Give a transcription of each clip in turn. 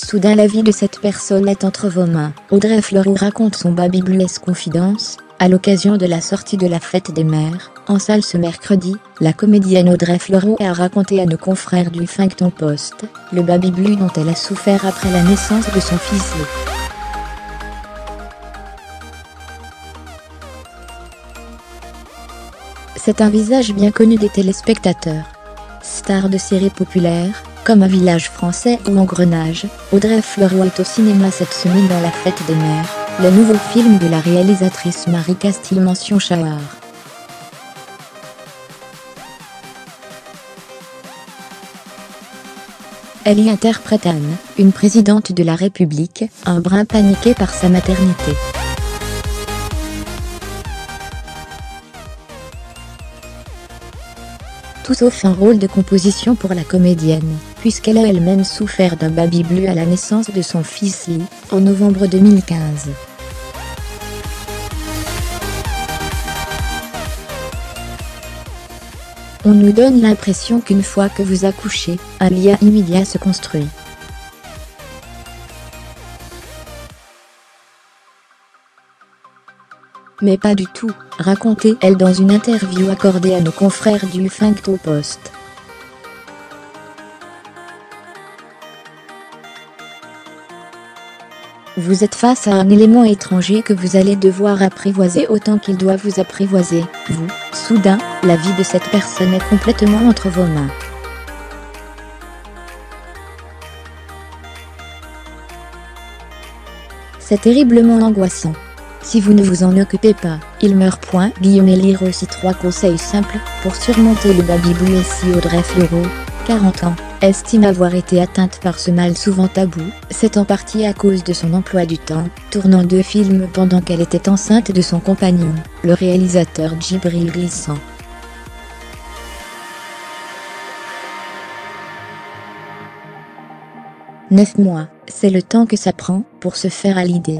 Soudain la vie de cette personne est entre vos mains. Audrey Fleurot raconte son babyblues confidence. À l'occasion de la sortie de La Fête des Mères, en salle ce mercredi, la comédienne Audrey Fleurot a raconté à nos confrères du Huffington Post le baby-blue dont elle a souffert après la naissance de son fils. C'est un visage bien connu des téléspectateurs. Star de séries populaires, comme Un village français ou Engrenage, Audrey Fleurot est au cinéma cette semaine dans La Fête des Mères, le nouveau film de la réalisatrice Marie Castille-Mention-Chahar. Elle y interprète Anne, une présidente de la République, un brin paniquée par sa maternité. Tout sauf un rôle de composition pour la comédienne, puisqu'elle a elle-même souffert d'un baby-blue à la naissance de son fils Lee, en novembre 2015. On nous donne l'impression qu'une fois que vous accouchez, un lien immédiat se construit. Mais pas du tout, racontait-elle dans une interview accordée à nos confrères du Huffington Post. Vous êtes face à un élément étranger que vous allez devoir apprivoiser autant qu'il doit vous apprivoiser, vous. Soudain, la vie de cette personne est complètement entre vos mains. C'est terriblement angoissant. Si vous ne vous en occupez pas, il meurt. Lire aussi 3 conseils simples pour surmonter le baby-blue. Si Audrey Fleurot, 40 ans, estime avoir été atteinte par ce mal souvent tabou, c'est en partie à cause de son emploi du temps, tournant 2 films pendant qu'elle était enceinte de son compagnon, le réalisateur Djibril Glissant. « 9 mois, c'est le temps que ça prend pour se faire à l'idée.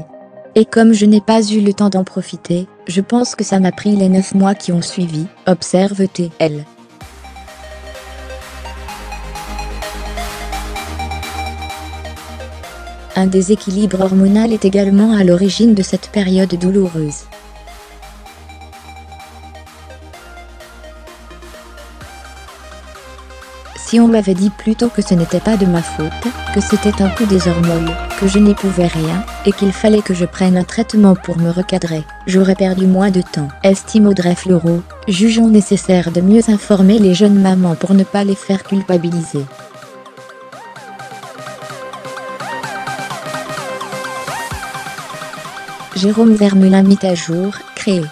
Et comme je n'ai pas eu le temps d'en profiter, je pense que ça m'a pris les 9 mois qui ont suivi, observe-t-elle. Un déséquilibre hormonal est également à l'origine de cette période douloureuse. Si on m'avait dit plus tôt que ce n'était pas de ma faute, que c'était un coup des hormones, que je n'y pouvais rien, et qu'il fallait que je prenne un traitement pour me recadrer, j'aurais perdu moins de temps, estime Audrey Fleurot, jugeant nécessaire de mieux informer les jeunes mamans pour ne pas les faire culpabiliser. Jérôme Vermelin, mis à jour, créé.